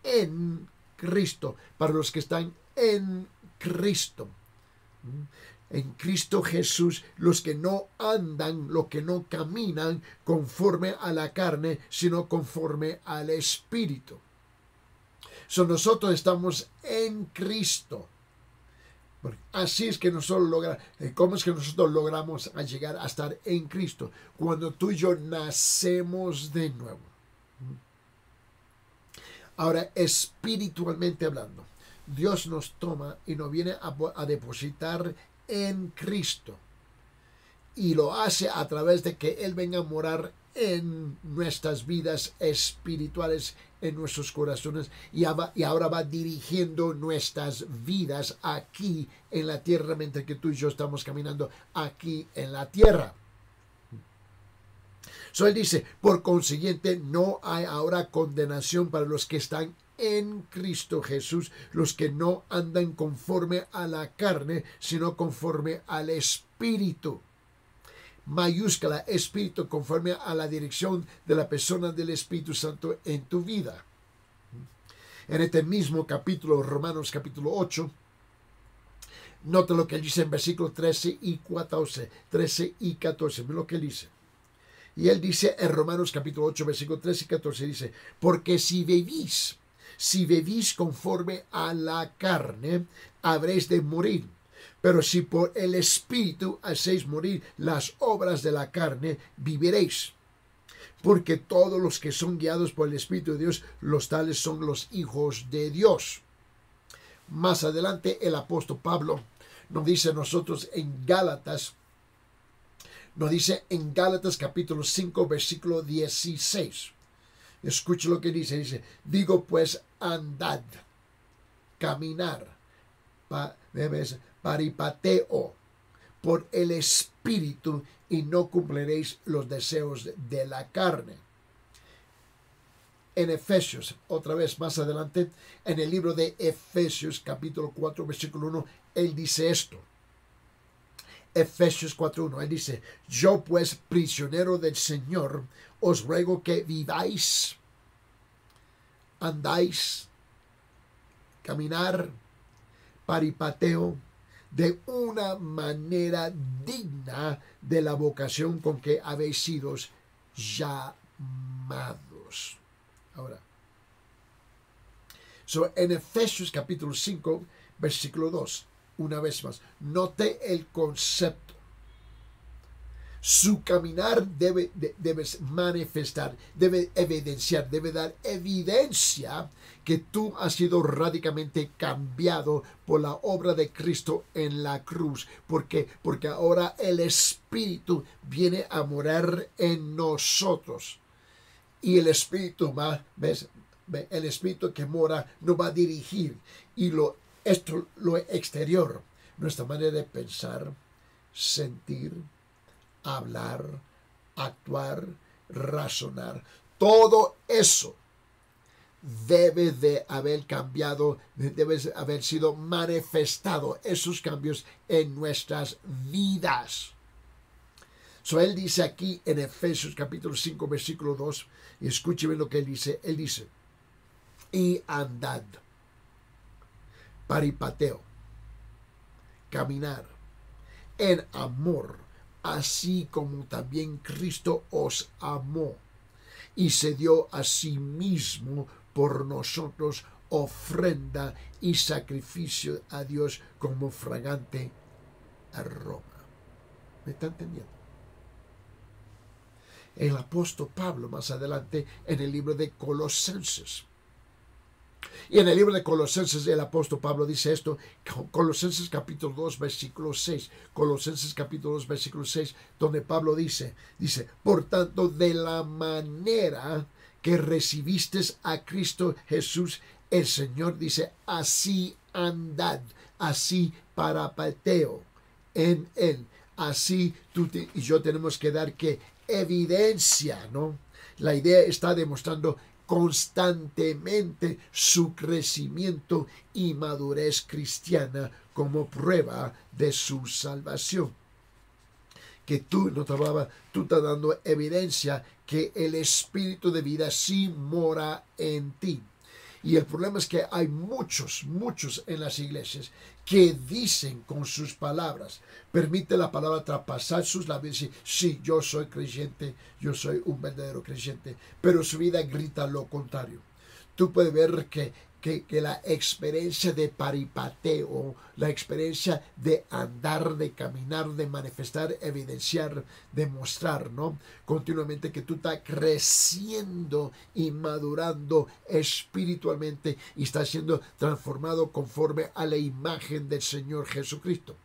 en Cristo, para los que están en Cristo. En Cristo Jesús, los que no andan, los que no caminan conforme a la carne, sino conforme al Espíritu. Nosotros estamos en Cristo. Así es que nosotros ¿cómo es que nosotros logramos llegar a estar en Cristo? Cuando tú y yo nacemos de nuevo. Ahora, espiritualmente hablando, Dios nos toma y nos viene a depositar en Cristo. Y lo hace a través de que Él venga a morar en nuestras vidas espirituales, en nuestros corazones, y ahora va dirigiendo nuestras vidas aquí en la tierra, mientras que tú y yo estamos caminando aquí en la tierra. So él dice, por consiguiente, no hay ahora condenación para los que están en Cristo Jesús, los que no andan conforme a la carne, sino conforme al Espíritu. Mayúscula, Espíritu, conforme a la dirección de la persona del Espíritu Santo en tu vida. En este mismo capítulo, Romanos capítulo 8, nota lo que él dice en versículos 13 y 14. 13 y 14, mira lo que él dice. Y él dice en Romanos capítulo 8, versículos 13 y 14, dice, porque si bebís conforme a la carne, habréis de morir. Pero si por el Espíritu hacéis morir las obras de la carne, viviréis. Porque todos los que son guiados por el Espíritu de Dios, los tales son los hijos de Dios. Más adelante el apóstol Pablo nos dice a nosotros en Gálatas, capítulo 5, versículo 16. Escucha lo que dice, digo pues andad, caminar, paripateo, por el Espíritu, y no cumpliréis los deseos de la carne. En Efesios, otra vez más adelante, en el libro de Efesios, capítulo 4, versículo 1, él dice esto. Efesios 4:1, él dice, yo pues, prisionero del Señor, os ruego que viváis, andáis, caminar, paripateo, de una manera digna de la vocación con que habéis sido llamados. Ahora, en Efesios capítulo 5, versículo 2, una vez más, note el concepto. Su caminar debe manifestar, debe evidenciar, debe dar evidencia que tú has sido radicalmente cambiado por la obra de Cristo en la cruz. Porque ahora el Espíritu viene a morar en nosotros. Y el Espíritu el Espíritu que mora nos va a dirigir. Y lo exterior, nuestra manera de pensar, sentir, hablar, actuar, razonar, todo eso debe de haber cambiado, debe haber sido manifestado, esos cambios en nuestras vidas. Él dice aquí en Efesios capítulo 5, versículo 2, y escúcheme lo que él dice, y andad, paripateo, caminar, en amor, así como también Cristo os amó y se dio a sí mismo por nosotros ofrenda y sacrificio a Dios como fragante aroma. ¿Me está entendiendo? El apóstol Pablo más adelante en el libro de Colosenses. Y en el libro de Colosenses el apóstol Pablo dice esto, Colosenses capítulo 2 versículo 6, Colosenses capítulo 2 versículo 6, donde Pablo dice, por tanto, de la manera que recibiste a Cristo Jesús el Señor, dice, así andad, así parapateo en él, así tú y yo tenemos que dar que evidencia, ¿no? La idea está demostrando constantemente su crecimiento y madurez cristiana como prueba de su salvación. Que tú estás dando evidencia que el Espíritu de vida sí mora en ti. Y el problema es que hay muchos en las iglesias que dicen con sus palabras, permite la palabra traspasar sus labios y decir, sí, yo soy creyente, yo soy un verdadero creyente, pero su vida grita lo contrario. Tú puedes ver que que la experiencia de paripateo, la experiencia de andar, de caminar, de manifestar, evidenciar, demostrar, ¿no? Continuamente que tú estás creciendo y madurando espiritualmente y estás siendo transformado conforme a la imagen del Señor Jesucristo.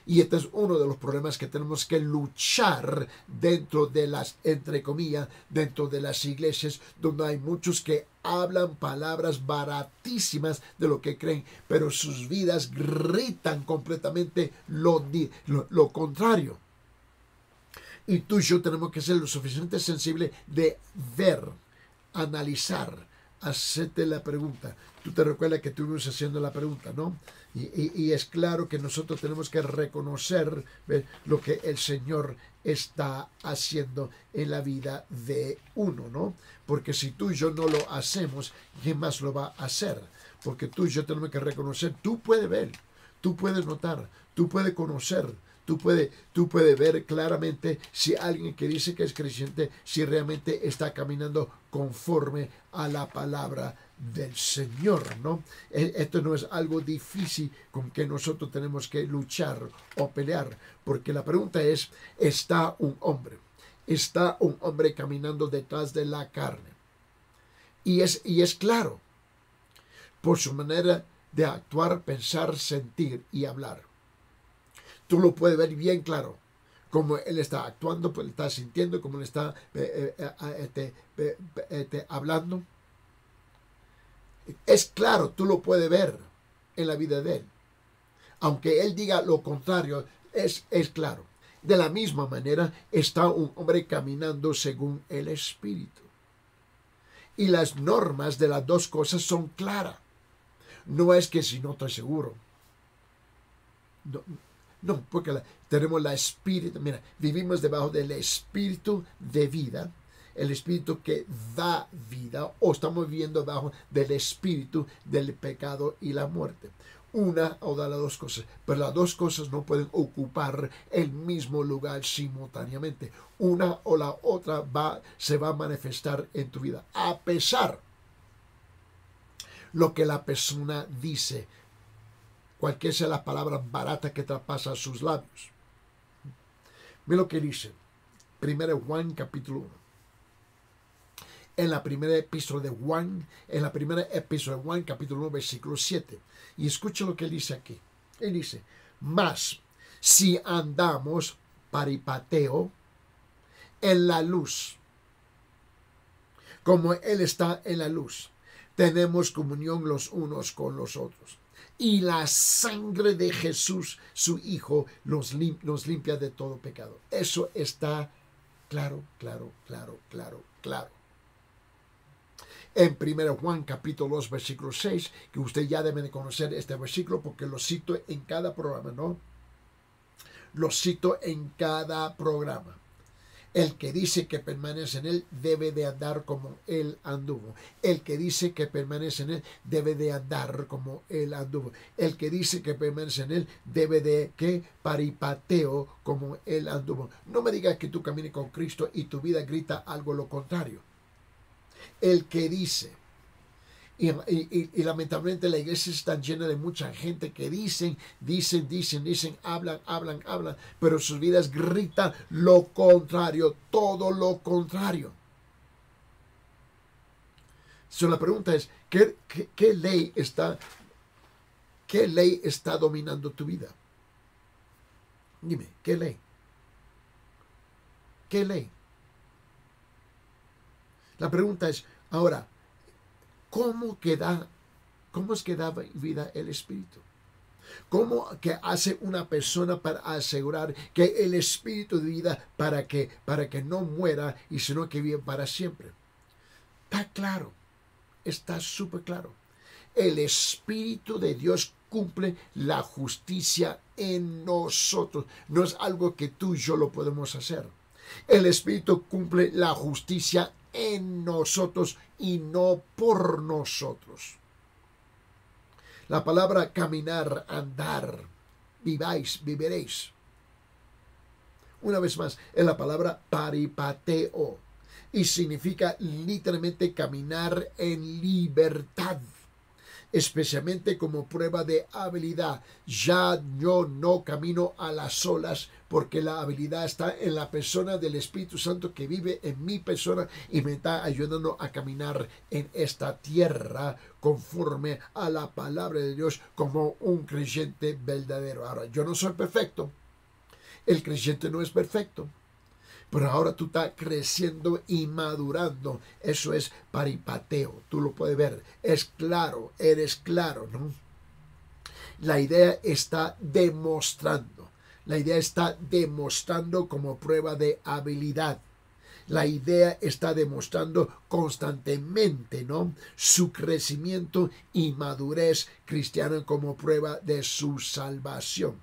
Y este es uno de los problemas que tenemos que luchar dentro de las, entre comillas, dentro de las iglesias, donde hay muchos que hablan palabras baratísimas de lo que creen, pero sus vidas gritan completamente lo contrario. Y tú y yo tenemos que ser lo suficientemente sensible de ver, analizar, hacerte la pregunta. Tú te recuerdas que estuvimos haciendo la pregunta, ¿no? Y es claro que nosotros tenemos que reconocer, ¿ves?, lo que el Señor está haciendo en la vida de uno, ¿no? Porque si tú y yo no lo hacemos, ¿quién más lo va a hacer? Porque tú y yo tenemos que reconocer, tú puedes ver, tú puedes notar, tú puedes conocer, tú puedes ver claramente si alguien que dice que es creyente, si realmente está caminando conforme a la palabra del Señor, ¿no? Esto no es algo difícil con que nosotros tenemos que luchar o pelear, porque la pregunta es, ¿está un hombre caminando detrás de la carne? Y es claro, por su manera de actuar, pensar, sentir y hablar. Tú lo puedes ver bien claro, como él está actuando, pues él está sintiendo, como él está hablando. Es claro, tú lo puedes ver en la vida de él. Aunque él diga lo contrario, es claro. De la misma manera está un hombre caminando según el Espíritu. Y las normas de las dos cosas son claras. No es que si no estoy seguro. No, porque tenemos la espíritu. Mira, vivimos debajo del espíritu de vida. El espíritu que da vida, o estamos viviendo bajo del espíritu del pecado y la muerte. Una o de las dos cosas, pero las dos cosas no pueden ocupar el mismo lugar simultáneamente. Una o la otra se va a manifestar en tu vida, a pesar lo que la persona dice, cualquiera sea la palabra barata que traspasa sus labios. Mira lo que dice 1 Juan capítulo 1. En la primera epístola de Juan, capítulo 1, versículo 7. Y escucha lo que él dice aquí. Él dice, mas si andamos paripateo en la luz, como él está en la luz, tenemos comunión los unos con los otros. Y la sangre de Jesús, su Hijo, nos limpia de todo pecado. Eso está claro. En 1 Juan capítulo 2 versículo 6, que usted ya debe de conocer este versículo porque lo cito en cada programa, ¿no? Lo cito en cada programa. El que dice que permanece en él debe de andar como él anduvo. El que dice que permanece en él debe de andar como él anduvo. El que dice que permanece en él debe de que paripateo como él anduvo. No me digas que tú camines con Cristo y tu vida grita algo lo contrario. El que dice, y lamentablemente la iglesia está llena de mucha gente que dicen, hablan, pero sus vidas gritan lo contrario, todo lo contrario. La pregunta es, ¿qué ley está dominando tu vida? Dime, ¿qué ley? ¿Qué ley? La pregunta es, ahora, ¿cómo es que da vida el Espíritu? ¿Cómo que hace una persona para asegurar que el Espíritu de vida para que no muera y sino que vive para siempre? Está claro, está súper claro. El Espíritu de Dios cumple la justicia en nosotros. No es algo que tú y yo lo podemos hacer. El Espíritu cumple la justicia en nosotros y no por nosotros. La palabra caminar, andar, viviréis. Una vez más, es la palabra paripateo y significa literalmente caminar en libertad. especialmente como prueba de habilidad. Ya yo no camino a las olas, porque la habilidad está en la persona del Espíritu Santo que vive en mi persona y me está ayudando a caminar en esta tierra conforme a la palabra de Dios como un creyente verdadero. Ahora, yo no soy perfecto. El creyente no es perfecto. Pero ahora tú estás creciendo y madurando. Eso es paripateo. Tú lo puedes ver. Es claro, eres claro, ¿no? La idea está demostrando. La idea está demostrando como prueba de habilidad. La idea está demostrando constantemente, ¿no?, su crecimiento y madurez cristiana como prueba de su salvación.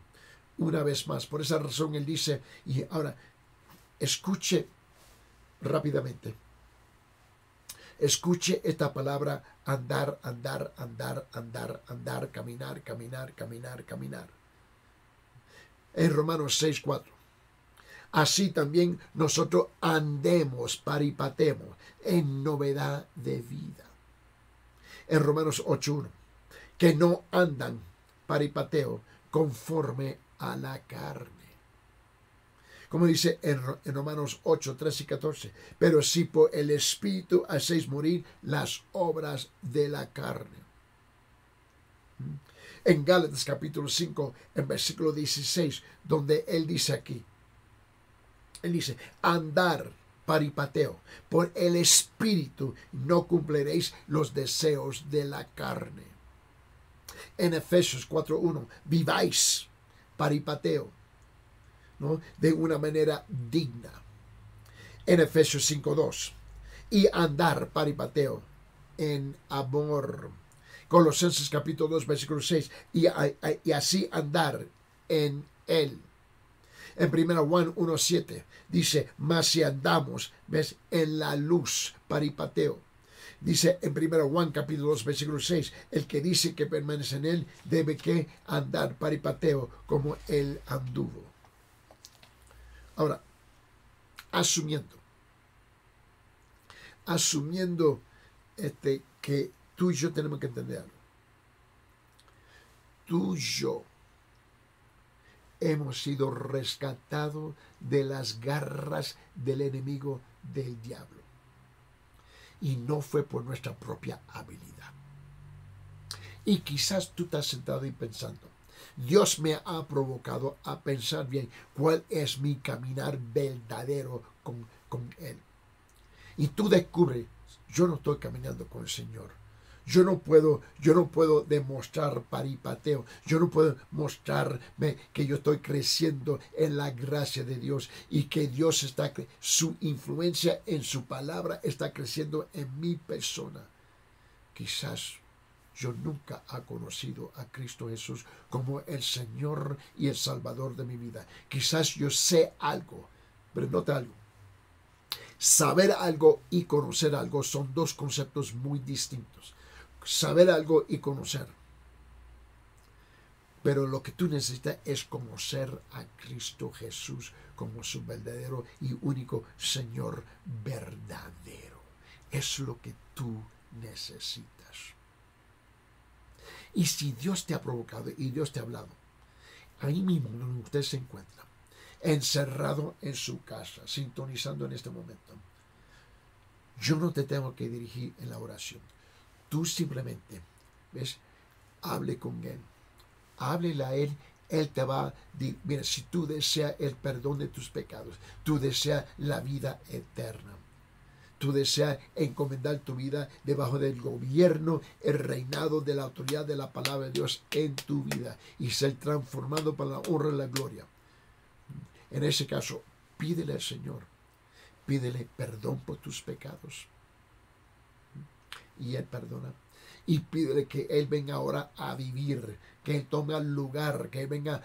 Una vez más, por esa razón él dice, y ahora, escuche rápidamente. Escuche esta palabra andar, andar, andar, andar, andar, caminar, caminar, caminar, caminar. En Romanos 6:4. Así también nosotros andemos, paripatemos, en novedad de vida. En Romanos 8:1. Que no andan, paripateo, conforme a la carne. Como dice en Romanos 8:13 y 14, pero si por el Espíritu hacéis morir las obras de la carne. En Gálatas capítulo 5, en versículo 16, donde él dice aquí, él dice, andar, paripateo, por el Espíritu no cumpliréis los deseos de la carne. En Efesios 4:1, viváis, paripateo, ¿no?, de una manera digna. En Efesios 5:2, y andar, paripateo, en amor. Colosenses capítulo 2, versículo 6, y así andar en él. En 1 Juan 1:7 dice, mas si andamos, ves, en la luz, paripateo. Dice en 1 Juan capítulo 2, versículo 6, el que dice que permanece en él debe que andar, paripateo, como él anduvo. Ahora, asumiendo que tú y yo tenemos que entender algo. Tú y yo hemos sido rescatados de las garras del enemigo, del diablo. Y no fue por nuestra propia habilidad. Y quizás tú estás sentado y pensando, Dios me ha provocado a pensar bien cuál es mi caminar verdadero con Él. Y tú descubres, yo no estoy caminando con el Señor. Yo no puedo demostrar paripateo. Yo no puedo mostrarme que yo estoy creciendo en la gracia de Dios y que Dios está, su influencia en su palabra está creciendo en mi persona. Quizás yo nunca he conocido a Cristo Jesús como el Señor y el Salvador de mi vida. Quizás yo sé algo, pero nota algo. Saber algo y conocer algo son dos conceptos muy distintos. Saber algo y conocer. Pero lo que tú necesitas es conocer a Cristo Jesús como su verdadero y único Señor verdadero. Es lo que tú necesitas. Y si Dios te ha provocado y Dios te ha hablado, ahí mismo donde usted se encuentra, encerrado en su casa, sintonizando en este momento, yo no te tengo que dirigir en la oración. Tú simplemente, ¿ves?, hable con Él. Háblele a Él. Él te va a decir, mira, si tú deseas el perdón de tus pecados, tú deseas la vida eterna, tú deseas encomendar tu vida debajo del gobierno, el reinado de la autoridad de la palabra de Dios en tu vida y ser transformado para la honra y la gloria. En ese caso, pídele al Señor, pídele perdón por tus pecados. Y Él perdona. Y pídele que Él venga ahora a vivir, que Él tome lugar, que Él venga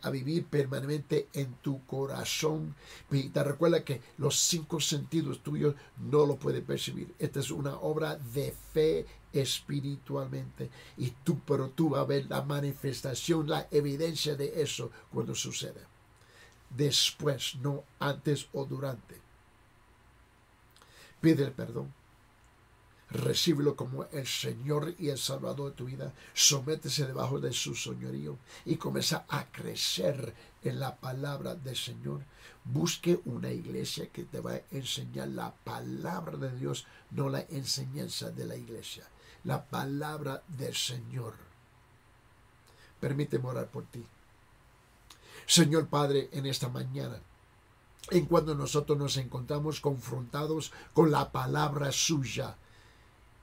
a vivir permanentemente en tu corazón. Y te recuerda que los 5 sentidos tuyos no lo pueden percibir. Esta es una obra de fe espiritualmente. Pero tú vas a ver la manifestación, la evidencia de eso cuando sucede. Después, no antes o durante. Pide el perdón. recíbelo como el Señor y el Salvador de tu vida. Sométese debajo de su señorío y comienza a crecer en la palabra del Señor. Busque una iglesia que te va a enseñar la palabra de Dios, no la enseñanza de la iglesia. La palabra del Señor. Permíteme orar por ti. Señor Padre, en esta mañana, en cuando nosotros nos encontramos confrontados con la palabra suya,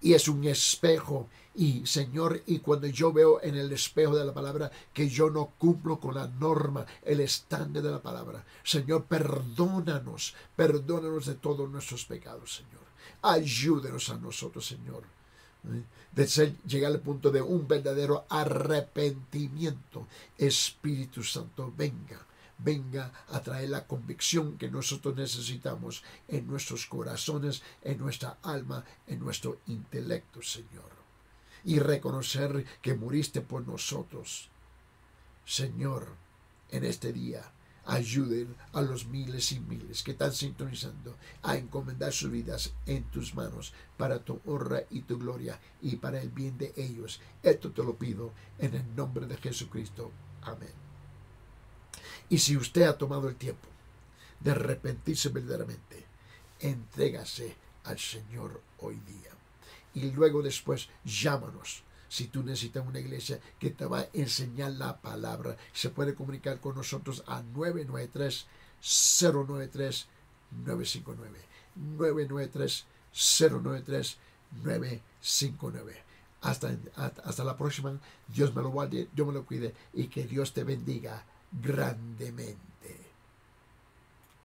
y es un espejo, y Señor, y cuando yo veo en el espejo de la palabra que yo no cumplo con la norma, el estándar de la palabra, Señor, perdónanos de todos nuestros pecados, Señor. Ayúdenos a nosotros, Señor, de llegar al punto de un verdadero arrepentimiento. Espíritu Santo, venga a traer la convicción que nosotros necesitamos en nuestros corazones, en nuestra alma, en nuestro intelecto, Señor. Y reconocer que muriste por nosotros. Señor, en este día, ayuden a los miles y miles que están sintonizando a encomendar sus vidas en tus manos para tu honra y tu gloria y para el bien de ellos. Esto te lo pido en el nombre de Jesucristo. Amén. Y si usted ha tomado el tiempo de arrepentirse verdaderamente, entrégase al Señor hoy día. Y luego después llámanos. Si tú necesitas una iglesia que te va a enseñar la palabra, se puede comunicar con nosotros a 993-093-959. 993-093-959. Hasta la próxima. Dios me lo guarde, Dios me lo cuide y que Dios te bendiga grandemente.